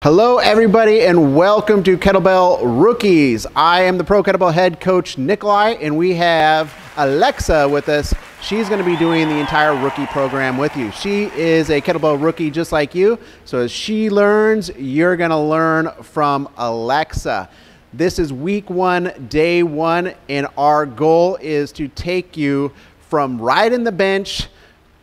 Hello everybody and welcome to Kettlebell Rookies. I am the Pro Kettlebell head coach Nikolai and we have Alexa with us. She's going to be doing the entire rookie program with you. She is a kettlebell rookie just like you. So as she learns, you're going to learn from Alexa. This is week 1, day 1, and our goal is to take you from riding the bench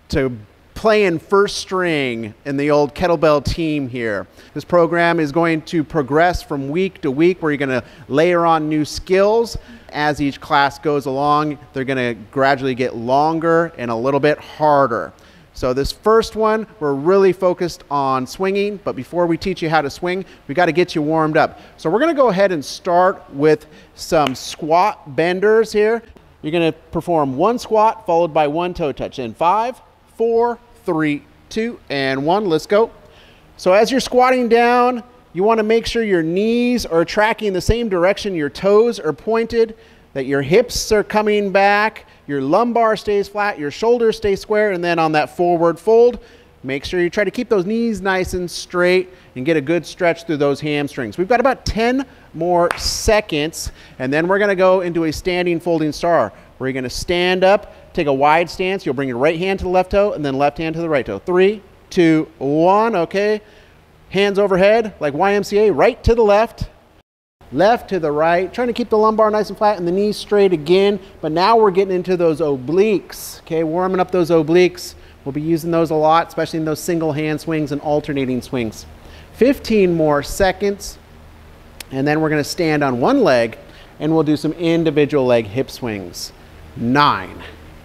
to playing first string in the old kettlebell team here. This program is going to progress from week to week where you're going to layer on new skills. As each class goes along, they're going to gradually get longer and a little bit harder. So this first one, we're really focused on swinging, but before we teach you how to swing, we got to get you warmed up. So we're going to go ahead and start with some squat benders here. You're going to perform one squat followed by one toe touch in 5, 4, 3, 2, and 1. Let's go. So as you're squatting down, you want to make sure your knees are tracking the same direction, your toes are pointed, that your hips are coming back, your lumbar stays flat, your shoulders stay square, and then on that forward fold, make sure you try to keep those knees nice and straight and get a good stretch through those hamstrings. We've got about 10 more seconds, and then we're going to go into a standing folding star, where you're going to stand up, take a wide stance. You'll bring your right hand to the left toe and then left hand to the right toe. 3, 2, 1, okay? Hands overhead, like YMCA, right to the left, left to the right. Trying to keep the lumbar nice and flat and the knees straight again. But now we're getting into those obliques, okay? Warming up those obliques. We'll be using those a lot, especially in those single hand swings and alternating swings. 15 more seconds. And then we're going to stand on one leg and we'll do some individual leg hip swings. 9,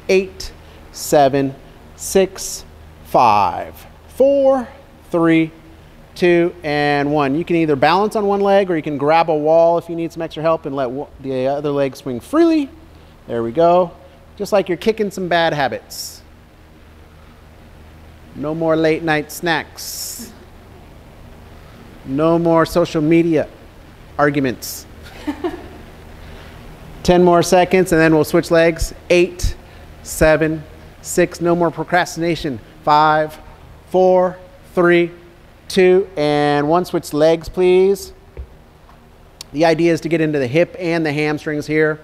8, 7, 6, 5, 4, 3, 2, and 1. You can either balance on one leg or you can grab a wall if you need some extra help and let the other leg swing freely. There we go. Just like you're kicking some bad habits. No more late night snacks. No more social media arguments. 10 more seconds and then we'll switch legs. 8, 7, 6, no more procrastination. 5, 4, 3, 2, and 1. Switch legs, please. The idea is to get into the hip and the hamstrings here.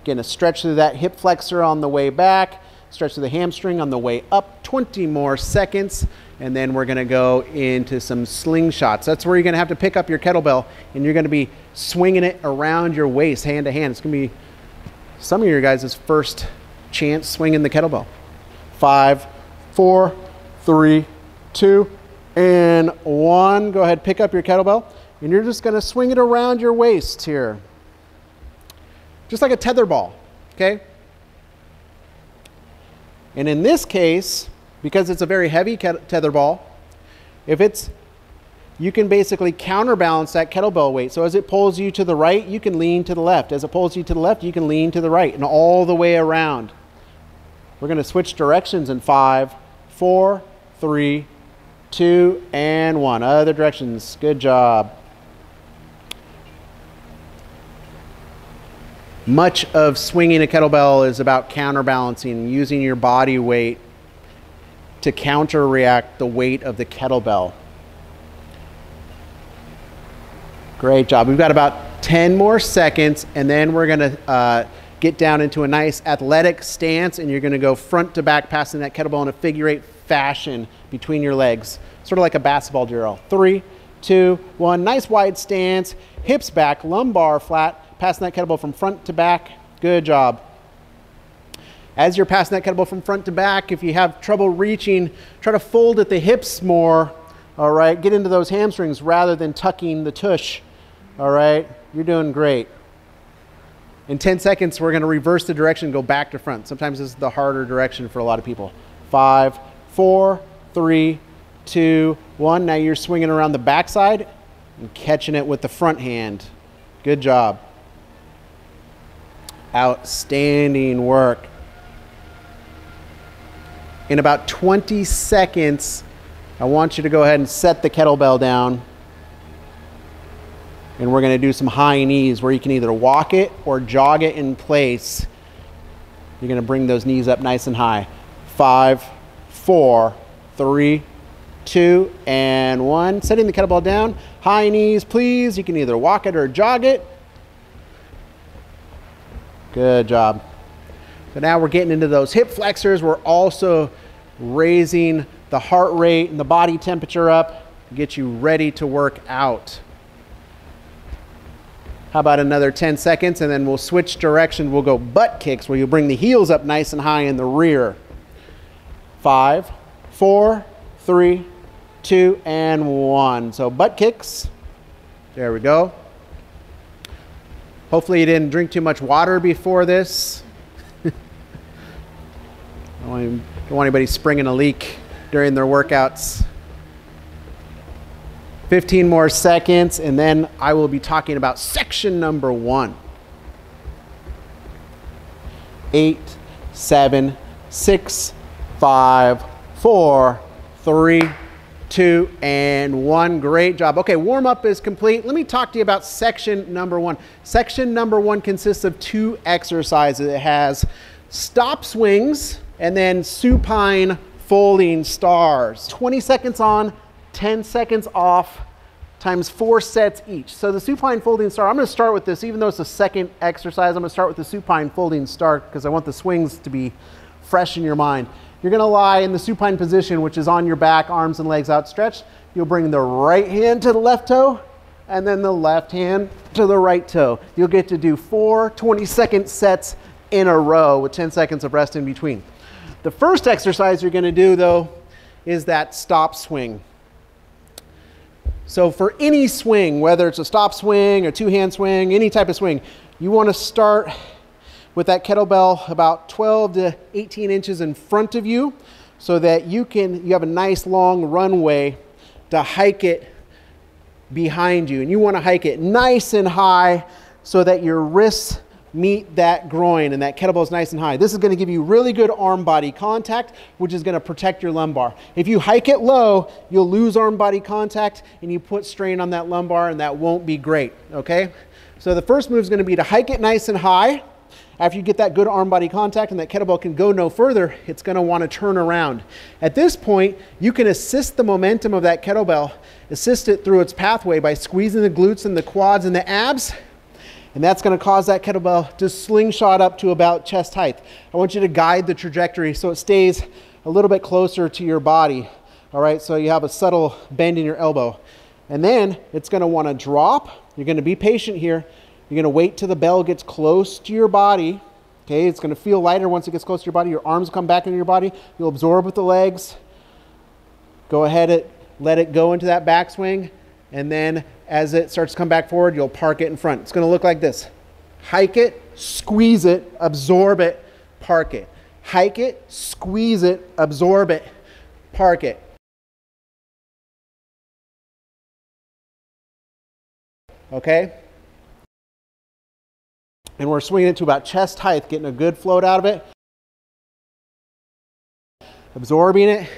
Getting a stretch through that hip flexor on the way back, stretch through the hamstring on the way up. 20 more seconds, and then we're gonna go into some slingshots. That's where you're gonna have to pick up your kettlebell and you're gonna be swinging it around your waist, hand to hand. It's gonna be some of your guys' first chance swinging the kettlebell. 5, 4, 3, 2, and 1. Go ahead, pick up your kettlebell, and you're just gonna swing it around your waist here. Just like a tether ball, okay? And in this case, because it's a very heavy tether ball, you can basically counterbalance that kettlebell weight. So as it pulls you to the right, you can lean to the left. As it pulls you to the left, you can lean to the right and all the way around. We're going to switch directions in 5, 4, 3, 2, and 1. Other directions. Good job. Much of swinging a kettlebell is about counterbalancing, using your body weight to counter-react the weight of the kettlebell. Great job. We've got about 10 more seconds, and then we're going to get down into a nice athletic stance, and you're going to go front to back, passing that kettlebell in a figure 8 fashion between your legs, sort of like a basketball drill. 3, 2, 1. Nice wide stance, hips back, lumbar flat, passing that kettlebell from front to back. Good job. As you're passing that kettlebell from front to back, if you have trouble reaching, try to fold at the hips more. All right, get into those hamstrings rather than tucking the tush. All right, you're doing great. In 10 seconds, we're going to reverse the direction and go back to front. Sometimes this is the harder direction for a lot of people. 5, 4, 3, 2, 1. Now you're swinging around the backside and catching it with the front hand. Good job. Outstanding work. In about 20 seconds, I want you to go ahead and set the kettlebell down. And we're going to do some high knees where you can either walk it or jog it in place. You're going to bring those knees up nice and high. 5, 4, 3, 2, and 1. Setting the kettlebell down. High knees, please. You can either walk it or jog it. Good job. So now we're getting into those hip flexors. We're also raising the heart rate and the body temperature up to get you ready to work out. How about another 10 seconds, and then we'll switch directions. We'll go butt kicks, where you bring the heels up nice and high in the rear. 5, 4, 3, 2, and 1. So butt kicks. There we go. Hopefully you didn't drink too much water before this. Don't want anybody springing a leak during their workouts. 15 more seconds, and then I will be talking about section number 1. 8, 7, 6, 5, 4, 3, 2, and 1. Great job. Okay, warm up is complete. Let me talk to you about section number 1. Section number 1 consists of 2 exercises. It has stop swings and then supine folding stars. 20 seconds on, 10 seconds off, times 4 sets each. So the supine folding star, I'm going to start with this. Even though it's the second exercise, I'm going to start with the supine folding star because I want the swings to be fresh in your mind. You're going to lie in the supine position, which is on your back, arms and legs outstretched. You'll bring the right hand to the left toe and then the left hand to the right toe. You'll get to do 4 20-second sets in a row with 10 seconds of rest in between. The first exercise you're going to do, though, is that stop swing. So for any swing, whether it's a stop swing or two-hand swing, any type of swing, you want to start with that kettlebell about 12 to 18 inches in front of you so that you have a nice long runway to hike it behind you. And you want to hike it nice and high so that your wrists meet that groin and that kettlebell is nice and high. This is going to give you really good arm body contact, which is going to protect your lumbar. If you hike it low, you'll lose arm body contact and you put strain on that lumbar, and that won't be great, okay? So the first move is going to be to hike it nice and high. After you get that good arm body contact and that kettlebell can go no further, it's going to want to turn around. At this point, you can assist the momentum of that kettlebell, assist it through its pathway by squeezing the glutes and the quads and the abs. And that's going to cause that kettlebell to slingshot up to about chest height. I want you to guide the trajectory so it stays a little bit closer to your body. All right, so you have a subtle bend in your elbow. And then it's going to want to drop. You're going to be patient here. You're going to wait till the bell gets close to your body. Okay, it's going to feel lighter once it gets close to your body. Your arms come back into your body. You'll absorb with the legs. Go ahead and let it go into that backswing. And then as it starts to come back forward, you'll park it in front. It's going to look like this. Hike it, squeeze it, absorb it, park it. Hike it, squeeze it, absorb it, park it. Okay? And we're swinging it to about chest height, getting a good float out of it. Absorbing it.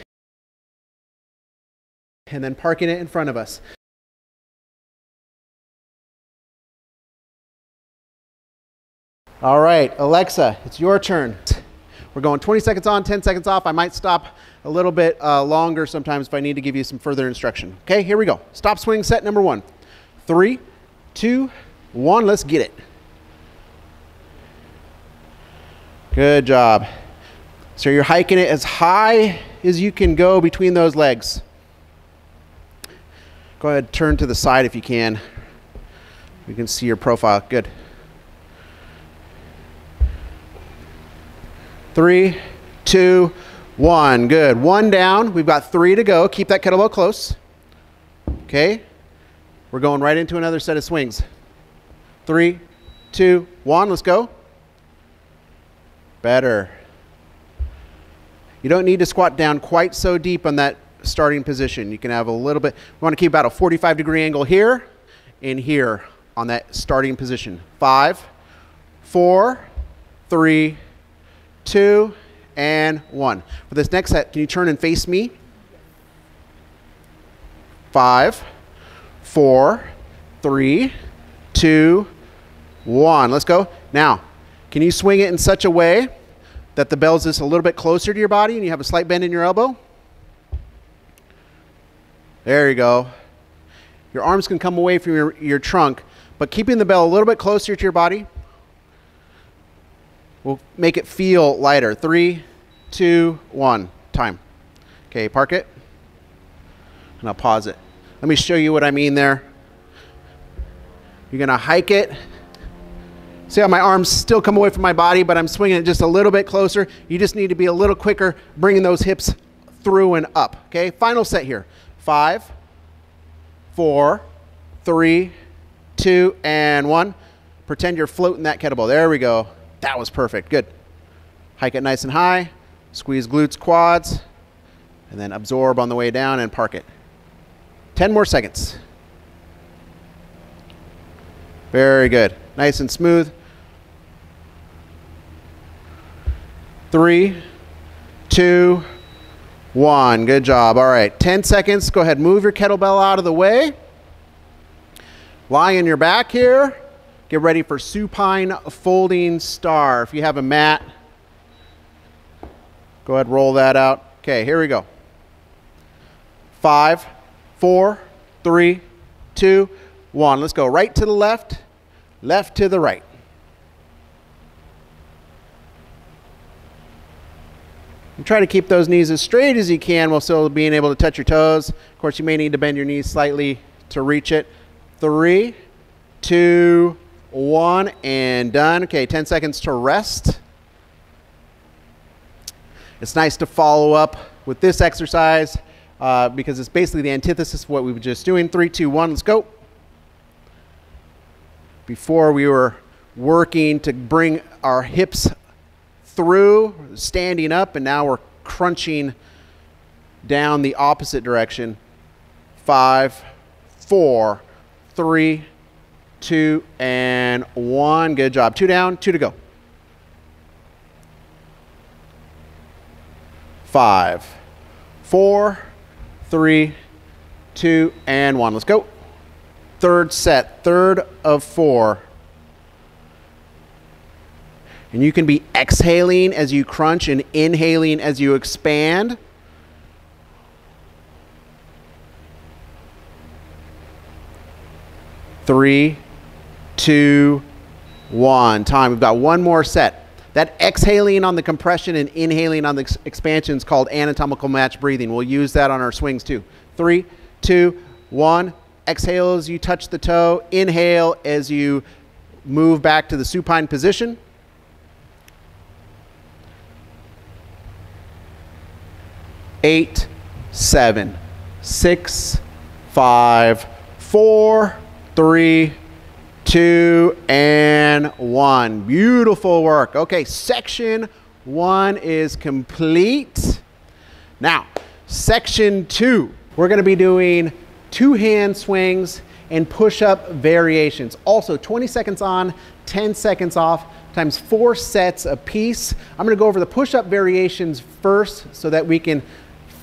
And then parking it in front of us. All right, Alexa, it's your turn. We're going 20 seconds on, 10 seconds off. I might stop a little bit longer sometimes if I need to give you some further instruction. Okay, here we go. Stop swing set number 1. 3, 2, 1, let's get it. Good job. So you're hiking it as high as you can go between those legs. Go ahead, turn to the side if you can. We can see your profile. Good. 3, 2, 1. Good. 1 down. We've got 3 to go. Keep that kettlebell close. Okay. We're going right into another set of swings. 3, 2, 1. Let's go. Better. You don't need to squat down quite so deep on that starting position. You can have a little bit. We want to keep about a 45-degree angle here and here on that starting position. 5, 4, 3, 2, and 1. For this next set, can you turn and face me? 5, 4, 3, 2, 1. Let's go. Now, can you swing it in such a way that the bell's just a little bit closer to your body and you have a slight bend in your elbow? There you go. Your arms can come away from your trunk, but keeping the bell a little bit closer to your body will make it feel lighter. 3, 2, 1, time. Okay, park it. And I'll pause it. Let me show you what I mean there. You're gonna hike it. See how my arms still come away from my body, but I'm swinging it just a little bit closer. You just need to be a little quicker, bringing those hips through and up, okay? Final set here. 5, 4, 3, 2, and 1. Pretend you're floating that kettlebell. There we go. That was perfect. Good. Hike it nice and high. Squeeze glutes, quads, and then absorb on the way down and park it. 10 more seconds. Very good. Nice and smooth. 3, 2, 1. Good job. All right. 10 seconds. Go ahead. Move your kettlebell out of the way. Lie on your back here. Get ready for supine folding star. If you have a mat, go ahead, roll that out. Okay, here we go. 5, 4, 3, 2, 1. Let's go right to the left, left to the right. And try to keep those knees as straight as you can while still being able to touch your toes. Of course, you may need to bend your knees slightly to reach it. 3, 2, 1, and done. Okay, 10 seconds to rest. It's nice to follow up with this exercise because it's basically the antithesis of what we were just doing. 3, 2, 1, let's go. Before we were working to bring our hips through, standing up, and now we're crunching down the opposite direction. 5, 4, 3, 2, and 1. Good job. 2 down, 2 to go. 5, 4, 3, 2, and 1. Let's go. Third set, third of 4. And you can be exhaling as you crunch and inhaling as you expand. Three, 2, 1. Time. We've got one more set. That exhaling on the compression and inhaling on the expansion is called anatomical match breathing. We'll use that on our swings too. 3, 2, 1. Exhale as you touch the toe. Inhale as you move back to the supine position. 8, 7, 6, 5, 4, 3, 2, and 1. Beautiful work. Okay, section 1 is complete. Now, section 2, we're going to be doing 2-hand swings and push-up variations. Also, 20 seconds on, 10 seconds off, times 4 sets apiece. I'm going to go over the push-up variations first so that we can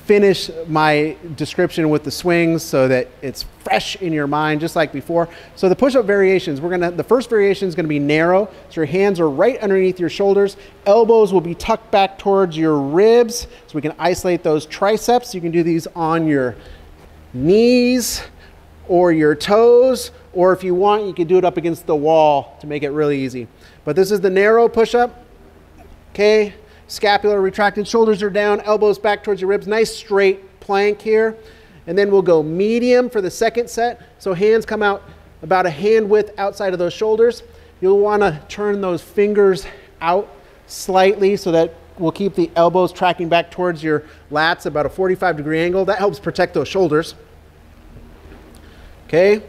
finish my description with the swings so that it's fresh in your mind just like before. So the push-up variations, the first variation is going to be narrow. So your hands are right underneath your shoulders. Elbows will be tucked back towards your ribs so we can isolate those triceps. You can do these on your knees or your toes, or if you want, you can do it up against the wall to make it really easy. But this is the narrow push-up. Okay. Scapular retracted, shoulders are down, elbows back towards your ribs. Nice straight plank here. And then we'll go medium for the second set. So hands come out about a hand width outside of those shoulders. You'll want to turn those fingers out slightly so that we'll keep the elbows tracking back towards your lats about a 45-degree angle. That helps protect those shoulders. Okay.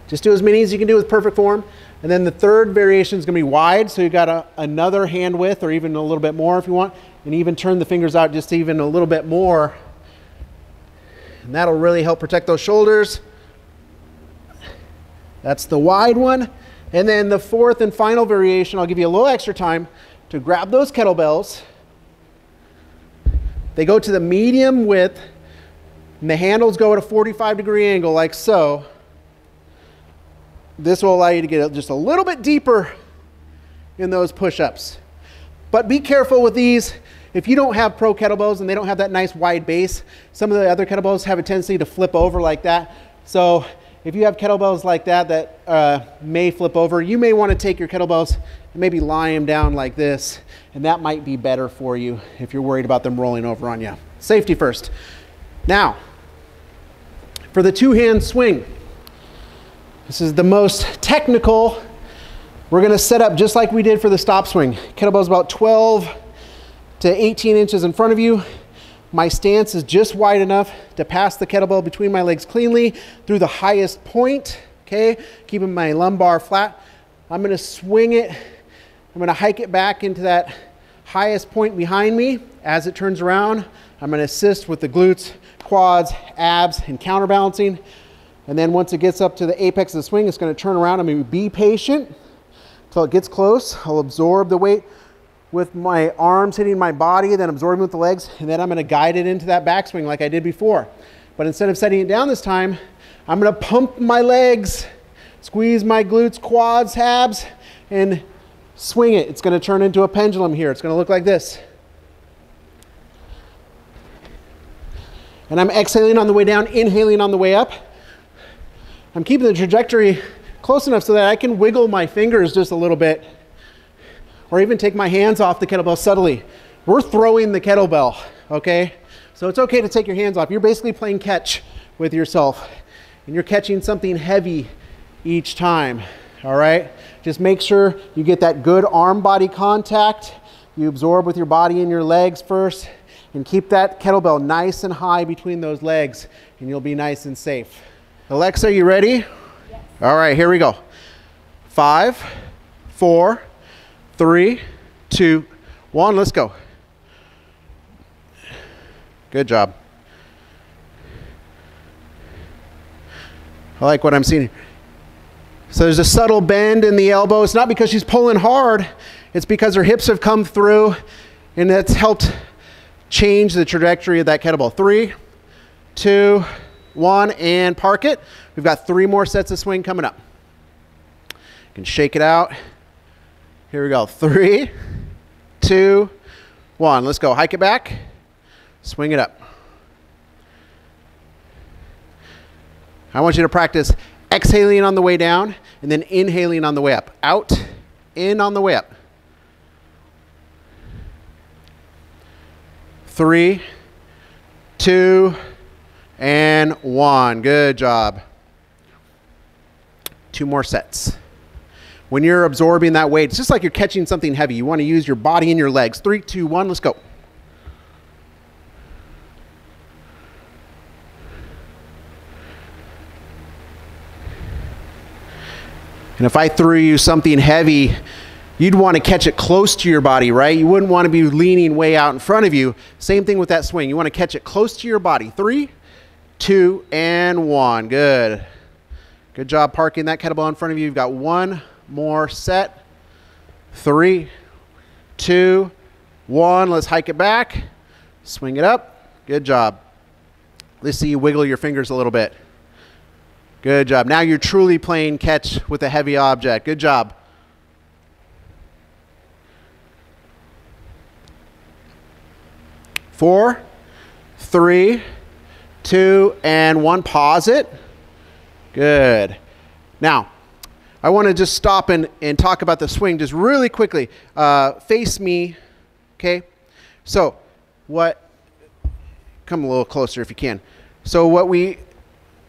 Just do as many as you can do with perfect form. And then the third variation is going to be wide, so you've got another hand width or even a little bit more if you want, and even turn the fingers out just even a little bit more. And that'll really help protect those shoulders. That's the wide one. And then the fourth and final variation, I'll give you a little extra time to grab those kettlebells. They go to the medium width, and the handles go at a 45-degree angle like so. This will allow you to get just a little bit deeper in those push-ups. But be careful with these. If you don't have pro kettlebells and they don't have that nice wide base, some of the other kettlebells have a tendency to flip over like that. So if you have kettlebells like that that may flip over, you may want to take your kettlebells and maybe lie them down like this, and that might be better for you if you're worried about them rolling over on you. Safety first. Now, for the two-hand swing, this is the most technical. We're going to set up just like we did for the stop swing. Kettlebell's about 12 to 18 inches in front of you. My stance is just wide enough to pass the kettlebell between my legs cleanly through the highest point, okay? Keeping my lumbar flat. I'm going to swing it. I'm going to hike it back into that highest point behind me. As it turns around, I'm going to assist with the glutes, quads, abs, and counterbalancing. And then once it gets up to the apex of the swing, it's going to turn around. I'm going to be patient until it gets close. I'll absorb the weight with my arms hitting my body, then absorbing with the legs, and then I'm going to guide it into that backswing like I did before. But instead of setting it down this time, I'm going to pump my legs, squeeze my glutes, quads, abs, and swing it. It's going to turn into a pendulum here. It's going to look like this. And I'm exhaling on the way down, inhaling on the way up. I'm keeping the trajectory close enough so that I can wiggle my fingers just a little bit, or even take my hands off the kettlebell subtly. We're throwing the kettlebell, okay? So it's okay to take your hands off. You're basically playing catch with yourself, and you're catching something heavy each time, all right? Just make sure you get that good arm-body contact. You absorb with your body and your legs first, and keep that kettlebell nice and high between those legs, and you'll be nice and safe. Alexa, you ready? Yes. All right, here we go. 5, 4, 3, 2, 1, let's go. Good job. I like what I'm seeing. So there's a subtle bend in the elbow. It's not because she's pulling hard. It's because her hips have come through, and that's helped change the trajectory of that kettlebell. 3, 2, 1, and park it. We've got 3 more sets of swing coming up. You can shake it out. Here we go. 3, 2, 1. Let's go. Hike it back. Swing it up. I want you to practice exhaling on the way down and then inhaling on the way up. Out, in on the way up. 3, 2, and 1. Good job. 2 more sets. When you're absorbing that weight, it's just like you're catching something heavy. You want to use your body and your legs. 3, 2, 1, let's go. And if I threw you something heavy, you'd want to catch it close to your body, right? You wouldn't want to be leaning way out in front of you. Same thing with that swing. You want to catch it close to your body. 3, 2, and 1. Good. Good job parking that kettlebell in front of you. You've got 1 more set. 3, 2, 1. Let's hike it back. Swing it up. Good job. Let's see you wiggle your fingers a little bit. Good job. Now you're truly playing catch with a heavy object. Good job. 4, 3, 2, and 1. Pause it. Good. Now, I want to just stop and talk about the swing just really quickly. Face me, okay? So, come a little closer if you can. So what we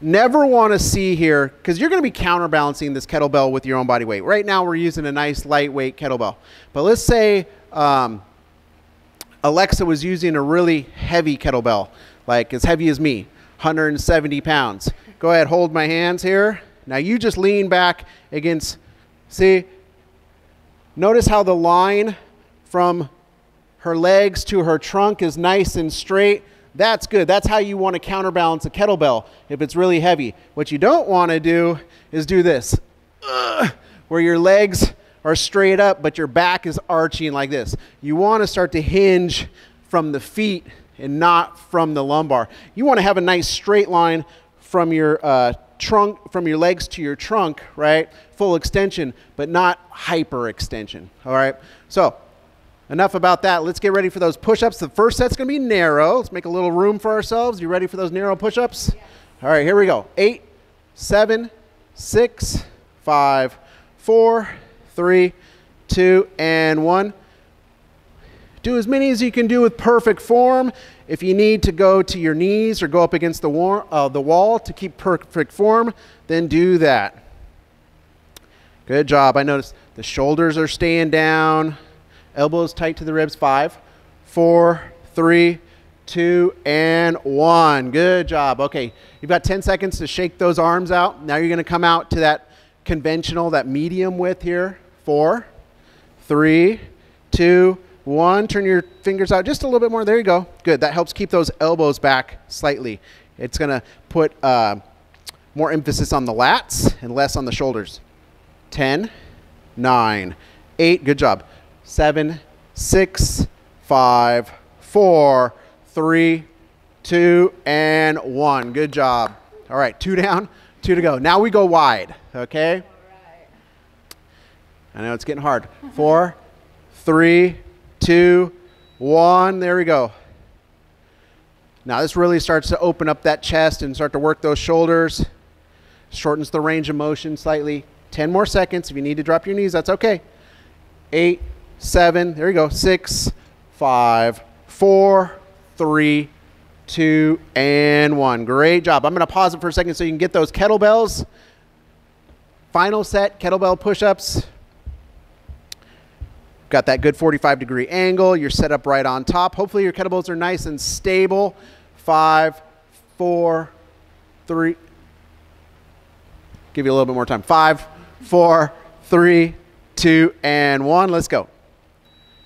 never want to see here, because you're going to be counterbalancing this kettlebell with your own body weight. Right now we're using a nice lightweight kettlebell. But let's say Alexa was using a really heavy kettlebell, like as heavy as me, 170 pounds. Go ahead, hold my hands here. Now you just lean back against, see, notice how the line from her legs to her trunk is nice and straight. That's good. That's how you want to counterbalance a kettlebell if it's really heavy. What you don't want to do is do this, where your legs are straight up, but your back is arching like this. You want to start to hinge from the feet and not from the lumbar. You want to have a nice straight line from your trunk, from your legs to your trunk, right? Full extension, but not hyper extension, all right? So enough about that. Let's get ready for those push-ups. The first set's going to be narrow. Let's make a little room for ourselves. You ready for those narrow push-ups? Yeah. All right, here we go. 8, 7, 6, 5, 4, 3, 2, and 1. Do as many as you can do with perfect form. If you need to go to your knees or go up against the wall to keep perfect form, then do that. Good job. I noticed the shoulders are staying down. Elbows tight to the ribs. 5, 4, 3, 2, and 1. Good job. Okay, you've got 10 seconds to shake those arms out. Now you're going to come out to that conventional, that medium width here. 4, 3, 2, 1. Turn your fingers out just a little bit more. There you go. Good. That helps keep those elbows back slightly. It's going to put more emphasis on the lats and less on the shoulders. 10, 9, 8. Good job. 7, 6, 5, 4, 3, 2, and 1. Good job. All right, 2 down, 2 to go. Now we go wide, okay? All right. I know it's getting hard. 4, 3, 2, 1. There we go. Now this really starts to open up that chest and start to work those shoulders. Shortens the range of motion slightly. 10 more seconds. If you need to drop your knees, that's okay. 8, 7, there you go. 6, 5, 4, 3, 2, and 1. Great job. I'm going to pause it for a second so you can get those kettlebells. Final set, kettlebell push-ups. Got that good 45-degree angle. You're set up right on top. Hopefully your kettlebells are nice and stable. 5, 4, 3. Give you a little bit more time. 5, 4, 3, 2, and 1. Let's go.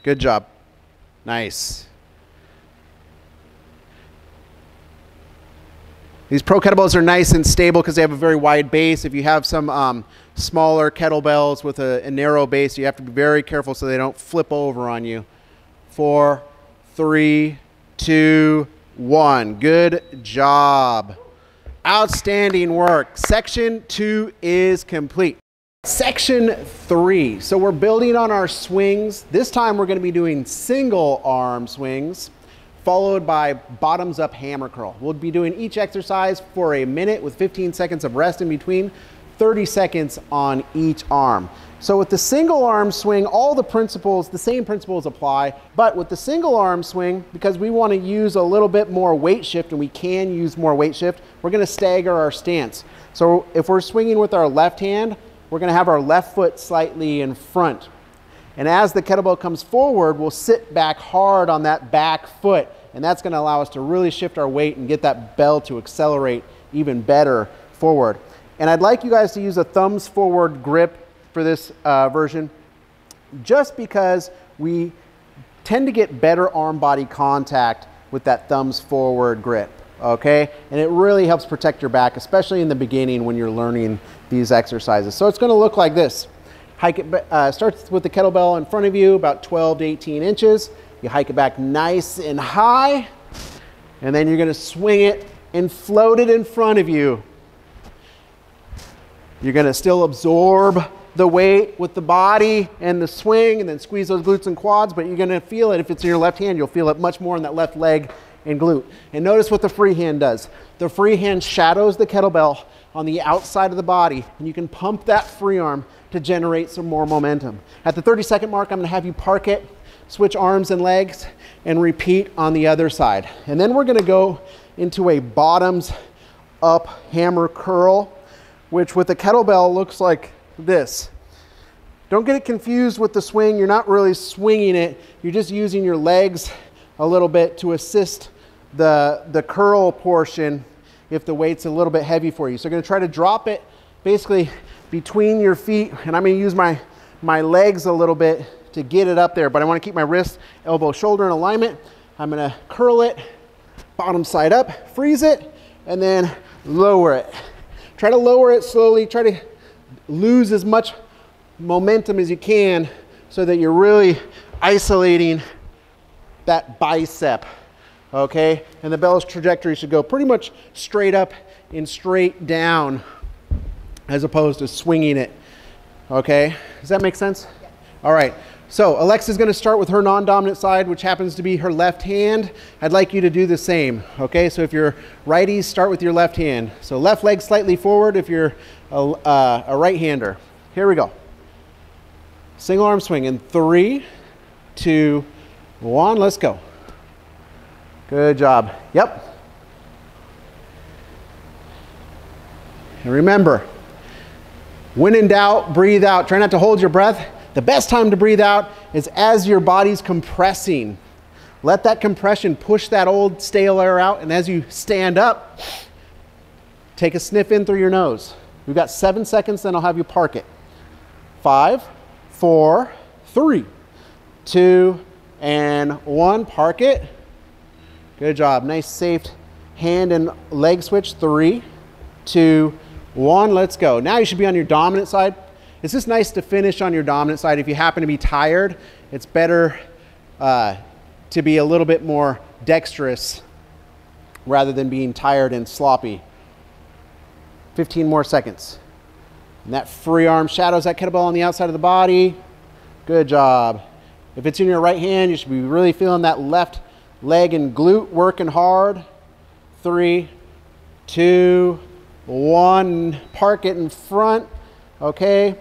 Good job. Nice. These pro kettlebells are nice and stable because they have a very wide base. If you have some smaller kettlebells with a narrow base, you have to be very careful so they don't flip over on you. 4, 3, 2, 1. Good job. Outstanding work. Section 2 is complete. Section 3. So we're building on our swings. This time we're going to be doing single arm swings, followed by bottoms up hammer curl. We'll be doing each exercise for a minute with 15 seconds of rest in between, 30 seconds on each arm. So with the single arm swing, all the principles, the same principles apply, but with the single arm swing, because we want to use a little bit more weight shift, and we can use more weight shift, we're going to stagger our stance. So if we're swinging with our left hand, we're going to have our left foot slightly in front. And as the kettlebell comes forward, we'll sit back hard on that back foot. And that's going to allow us to really shift our weight and get that bell to accelerate even better forward. And I'd like you guys to use a thumbs forward grip for this version, just because we tend to get better arm body contact with that thumbs forward grip. Okay, and it really helps protect your back, especially in the beginning when you're learning these exercises. So it's going to look like this. Hike it, starts with the kettlebell in front of you, about 12 to 18 inches. You hike it back nice and high, and then you're going to swing it and float it in front of you. You're going to still absorb the weight with the body and the swing, and then squeeze those glutes and quads, but you're going to feel it. If it's in your left hand, you'll feel it much more in that left leg and glute. And notice what the free hand does. The free hand shadows the kettlebell on the outside of the body, and you can pump that free arm to generate some more momentum. At the 30-second mark, I'm going to have you park it, switch arms and legs, and repeat on the other side. And then we're going to go into a bottoms up hammer curl, which with the kettlebell looks like this. Don't get it confused with the swing. You're not really swinging it. You're just using your legs a little bit to assist the curl portion if the weight's a little bit heavy for you. So you're going to try to drop it basically between your feet, and I'm going to use my legs a little bit to get it up there, but I want to keep my wrist, elbow, shoulder in alignment. I'm going to curl it, bottom side up, freeze it, and then lower it. Try to lower it slowly. Try to lose as much momentum as you can so that you're really isolating that bicep, okay? And the bell's trajectory should go pretty much straight up and straight down as opposed to swinging it, okay? Does that make sense? Yeah. All right, So Alexa's going to start with her non-dominant side, which happens to be her left hand. I'd like you to do the same, okay? So if you're righties, start with your left hand. So left leg slightly forward if you're a right-hander. Here we go. Single arm swing in 3, 2, 1, let's go. Good job. Yep. And remember, when in doubt, breathe out. Try not to hold your breath. The best time to breathe out is as your body's compressing. Let that compression push that old stale air out, and as you stand up, take a sniff in through your nose. We've got 7 seconds, then I'll have you park it. 5, 4, 3, 2, and 1. Park it. Good job. Nice, safe hand and leg switch. 3, 2, 1. Let's go. Now you should be on your dominant side. It's just nice to finish on your dominant side. If you happen to be tired, it's better to be a little bit more dexterous rather than being tired and sloppy. 15 more seconds. And that free arm shadows that kettlebell on the outside of the body. Good job. If it's in your right hand, you should be really feeling that left leg and glute working hard. 3, 2, 1. Park it in front. Okay.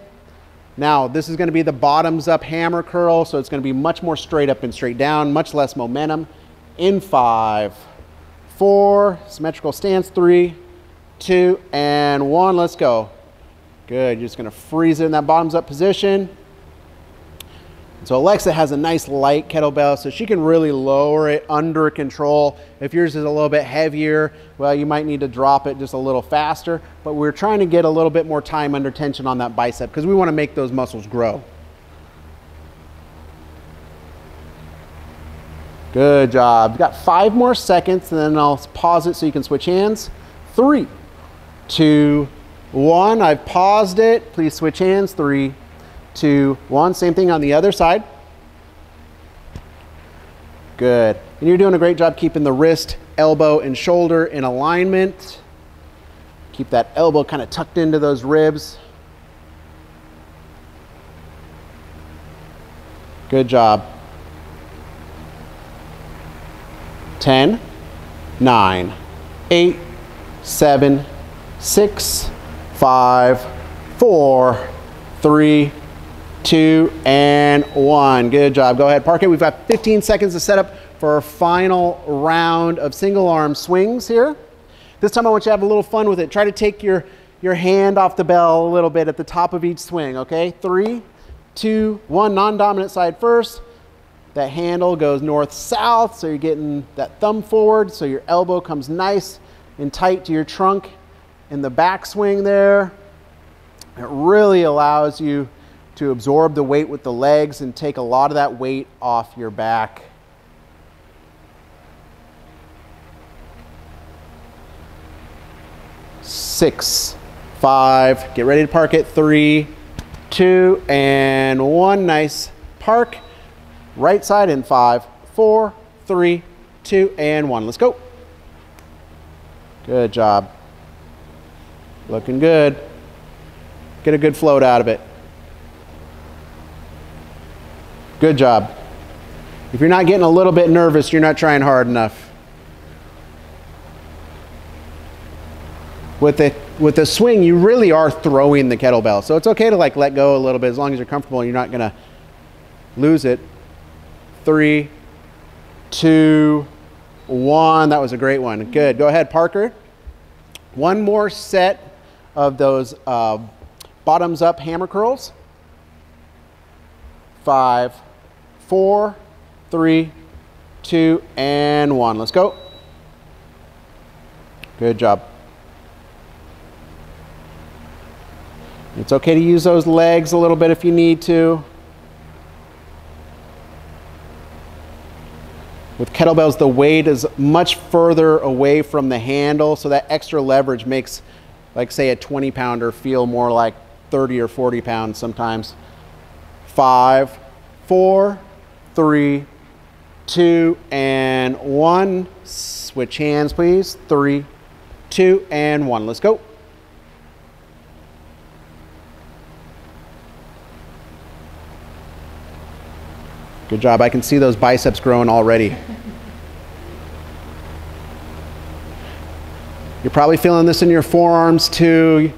Now, this is going to be the bottoms up hammer curl, so it's going to be much more straight up and straight down, much less momentum. In 5, 4, symmetrical stance, 3, 2, and 1. Let's go. Good. You're just going to freeze it in that bottoms up position. So Alexa has a nice light kettlebell, so she can really lower it under control. If yours is a little bit heavier, well, you might need to drop it just a little faster, but we're trying to get a little bit more time under tension on that bicep because we want to make those muscles grow. Good job. You've got 5 more seconds, and then I'll pause it so you can switch hands. 3, 2, 1. I've paused it. Please switch hands. 3, 2, 1. Same thing on the other side. Good. And you're doing a great job keeping the wrist, elbow, and shoulder in alignment. Keep that elbow kind of tucked into those ribs. Good job. 10, 9, 8, 7, 6, 5, 4, 3, 2, and 1. Good job. Go ahead, park it. We've got 15 seconds to set up for our final round of single arm swings here. This time I want you to have a little fun with it. Try to take your hand off the bell a little bit at the top of each swing, okay? 3, 2, 1. Non-dominant side first. That handle goes north-south, so you're getting that thumb forward, so your elbow comes nice and tight to your trunk in the backswing there. It really allows you to absorb the weight with the legs and take a lot of that weight off your back. Six, 5, get ready to park it. 3, 2, and 1. Nice park. Right side in 5, 4, 3, 2, and 1. Let's go. Good job. Looking good. Get a good float out of it. Good job. If you're not getting a little bit nervous, you're not trying hard enough. With the swing, you really are throwing the kettlebell. So it's okay to like let go a little bit as long as you're comfortable and you're not gonna lose it. 3, 2, 1. That was a great one. Good. Go ahead, Parker. One more set of those bottoms up hammer curls. 5, 4, 3, 2, and 1. Let's go. Good job. It's okay to use those legs a little bit if you need to. With kettlebells, the weight is much further away from the handle, so that extra leverage makes, like say, a 20-pounder feel more like 30 or 40 pounds sometimes. 5, 4, 3, 2, and 1. Switch hands, please. 3, 2, and 1. Let's go. Good job. I can see those biceps growing already. You're probably feeling this in your forearms too.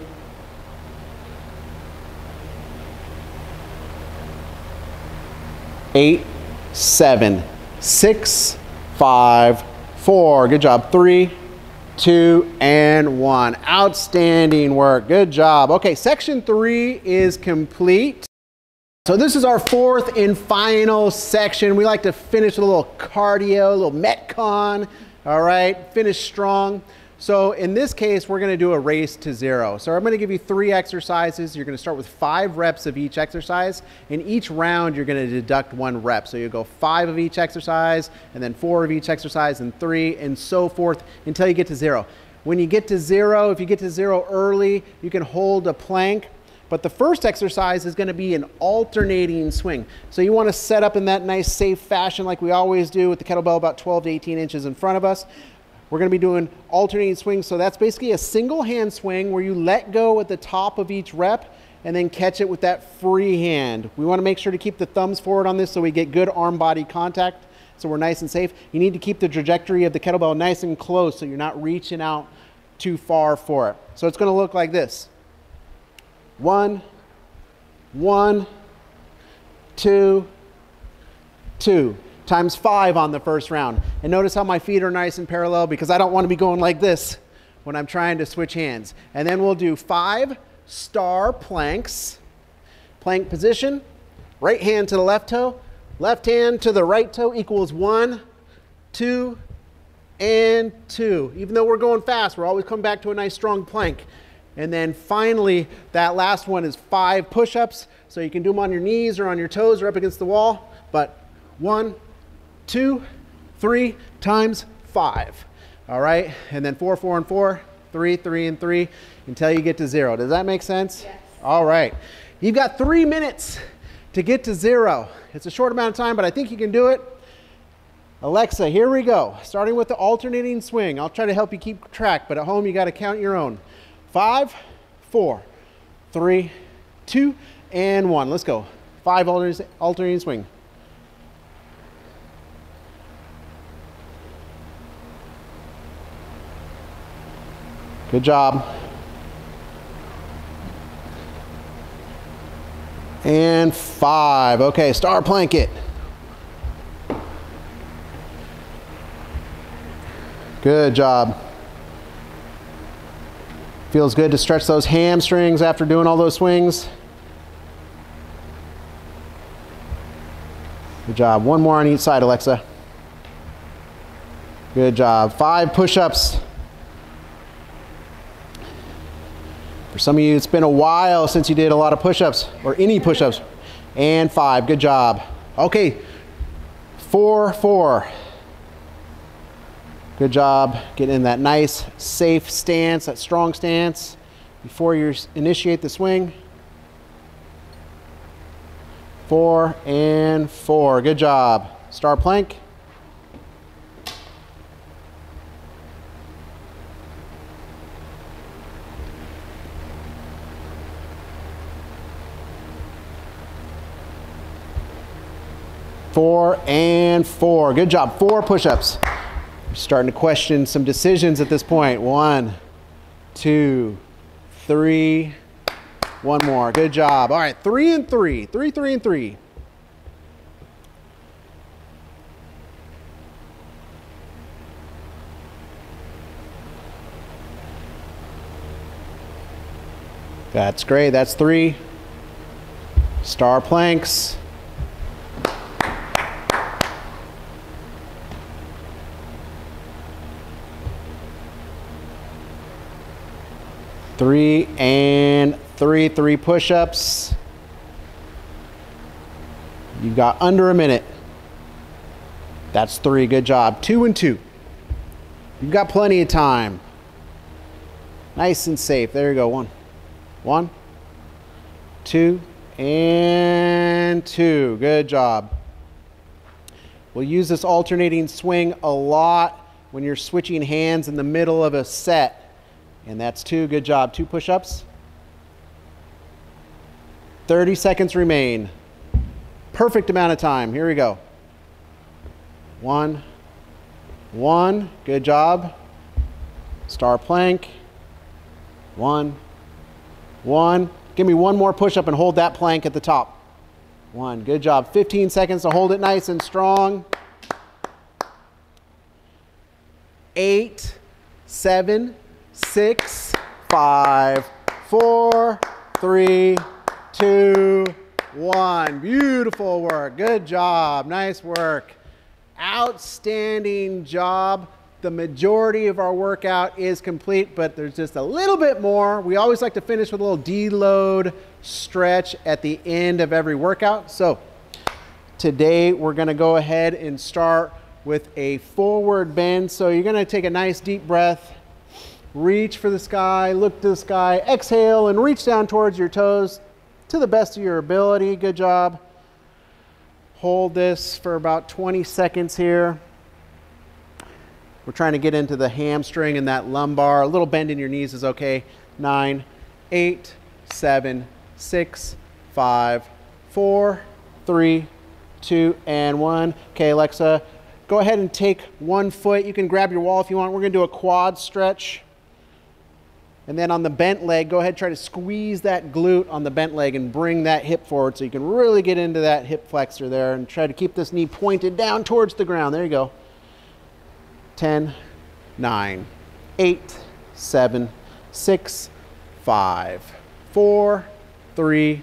Eight, 7, 6, 5, 4. Good job. 3, 2, and 1. Outstanding work. Good job. Okay, section 3 is complete. So this is our fourth and final section. We like to finish with a little cardio, a little Metcon. All right, finish strong. So in this case, we're gonna do a race to 0. So I'm gonna give you 3 exercises. You're gonna start with 5 reps of each exercise. In each round, you're gonna deduct 1 rep. So you go 5 of each exercise, and then 4 of each exercise, and 3, and so forth until you get to 0. When you get to 0, if you get to 0 early, you can hold a plank. But the first exercise is gonna be an alternating swing. So you wanna set up in that nice safe fashion like we always do with the kettlebell about 12 to 18 inches in front of us. We're gonna be doing alternating swings. So that's basically a single hand swing where you let go at the top of each rep and then catch it with that free hand. We wanna make sure to keep the thumbs forward on this so we get good arm body contact so we're nice and safe. You need to keep the trajectory of the kettlebell nice and close so you're not reaching out too far for it. So it's gonna look like this. 1, 1, 2, 2. Times 5 on the first round. And notice how my feet are nice and parallel because I don't want to be going like this when I'm trying to switch hands. And then we'll do 5 star planks. Plank position, right hand to the left toe, left hand to the right toe equals 1, 2, and 2. Even though we're going fast, we're always coming back to a nice strong plank. And then finally, that last one is 5 push-ups. So you can do them on your knees or on your toes or up against the wall. But 1, 2, 3 times 5. All right, and then 4, 4, and 4, 3, 3, and 3 until you get to 0. Does that make sense? Yes. All right, you've got 3 minutes to get to 0. It's a short amount of time, but I think you can do it. Alexa, here we go. Starting with the alternating swing. I'll try to help you keep track, but at home you got to count your own. 5, 4, 3, 2, and 1. Let's go. 5 alternating swing. Good job. And 5. Okay, star plank it. Good job. Feels good to stretch those hamstrings after doing all those swings. Good job. 1 more on each side, Alexa. Good job. 5 push-ups. For some of you, it's been a while since you did a lot of push-ups or any push-ups. And 5, good job. Okay, 4, 4. Good job getting in that nice, safe stance, that strong stance before you initiate the swing. 4 and 4, good job. Star plank. Four and 4. Good job. 4 push-ups. You're starting to question some decisions at this point. 1, 2, 3. 1 more. Good job. All right. 3 and 3. 3, 3, and 3. That's great. That's 3. Star planks. 3 and 3, 3 push-ups. You've got under a minute. That's 3, good job. 2 and 2. You've got plenty of time. Nice and safe. There you go. 1, 1, 2, and 2. Good job. We'll use this alternating swing a lot when you're switching hands in the middle of a set. And that's 2, good job. 2 push-ups. 30 seconds remain. Perfect amount of time. Here we go. 1, 1. Good job. Star plank. 1, 1. Give me one more push-up and hold that plank at the top. 1. Good job. 15 seconds to hold it nice and strong. 8, 7, 6, 5, 4, 3, 2, 1. Beautiful work. Good job. Nice work. Outstanding job. The majority of our workout is complete, but there's just a little bit more. We always like to finish with a little deload stretch at the end of every workout. So today we're going to go ahead and start with a forward bend. So you're going to take a nice deep breath, reach for the sky, look to the sky, exhale and reach down towards your toes to the best of your ability. Good job. Hold this for about 20 seconds here. We're trying to get into the hamstring and that lumbar. A little bend in your knees is okay. 9, 8, 7, 6, 5, 4, 3, 2, and 1. Okay, Alexa, go ahead and take one foot. You can grab your wall if you want. We're going to do a quad stretch. And then on the bent leg, go ahead and try to squeeze that glute on the bent leg and bring that hip forward so you can really get into that hip flexor there and try to keep this knee pointed down towards the ground. There you go. 10, 9, 8, 7, 6, 5, 4, 3,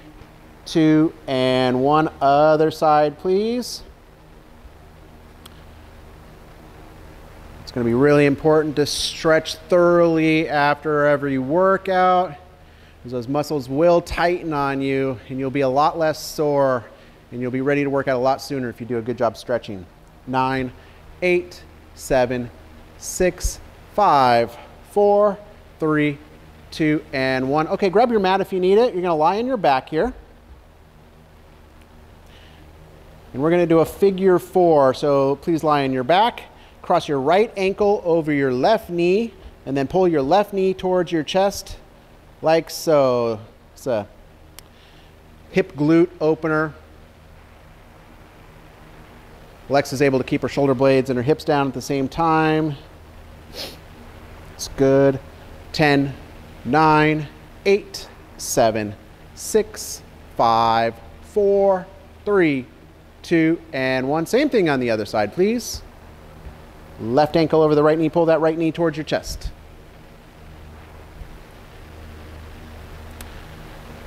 2, and 1. Other side, please. It's going to be really important to stretch thoroughly after every workout, because those muscles will tighten on you and you'll be a lot less sore and you'll be ready to work out a lot sooner if you do a good job stretching. 9, 8, 7, 6, 5, 4, 3, 2, and 1. Okay, grab your mat if you need it. You're going to lie on your back here. And we're going to do a figure 4. So please lie on your back. Cross your right ankle over your left knee, and then pull your left knee towards your chest, like so. It's a hip glute opener. Alexa's able to keep her shoulder blades and her hips down at the same time. It's good. 10, 9, 8, 7, 6, 5, 4, 3, 2, and 1. Same thing on the other side, please. Left ankle over the right knee. Pull that right knee towards your chest.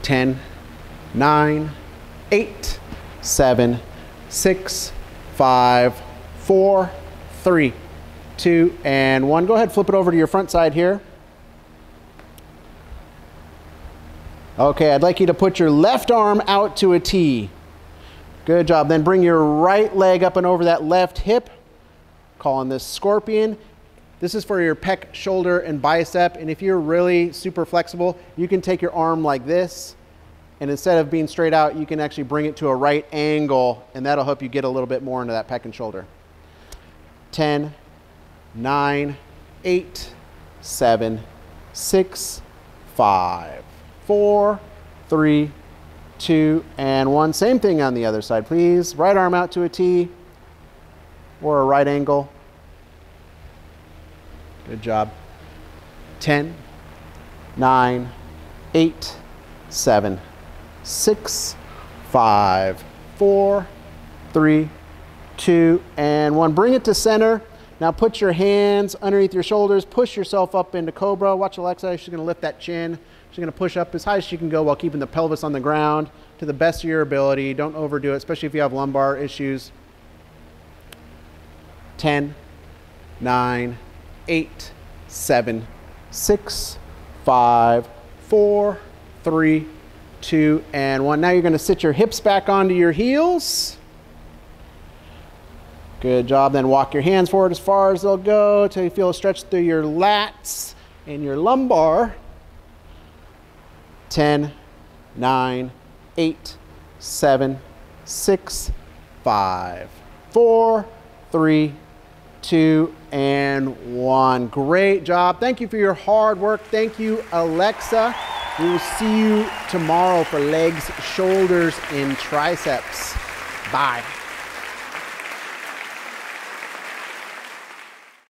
10, 9, 8, 7, 6, 5, 4, 3, 2, and 1. Go ahead, flip it over to your front side here. Okay, I'd like you to put your left arm out to a T. Good job. Then bring your right leg up and over that left hip. Calling this scorpion. This is for your pec, shoulder, and bicep. And if you're really super flexible, you can take your arm like this. And instead of being straight out, you can actually bring it to a right angle, and that'll help you get a little bit more into that pec and shoulder. 10, 9, 8, 7, 6, 5, 4, 3, 2, and 1. Same thing on the other side, please. Right arm out to a T or a right angle. Good job. 10, 9, 8, 7, 6, 5, 4, 3, 2, and 1. Bring it to center. Now put your hands underneath your shoulders. Push yourself up into Cobra. Watch Alexa. She's going to lift that chin. She's going to push up as high as she can go while keeping the pelvis on the ground to the best of your ability. Don't overdo it, especially if you have lumbar issues. 10, 9, 8, 7, 6, 5, 4, 3, 2, and 1. Now you're going to sit your hips back onto your heels. Good job. Then walk your hands forward as far as they'll go until you feel a stretch through your lats and your lumbar. 10, 9, 8, 7, 6, 5, 4, 3, 2, and 1. Great job. Thank you for your hard work. Thank you, Alexa. We will see you tomorrow for legs, shoulders, and triceps. Bye.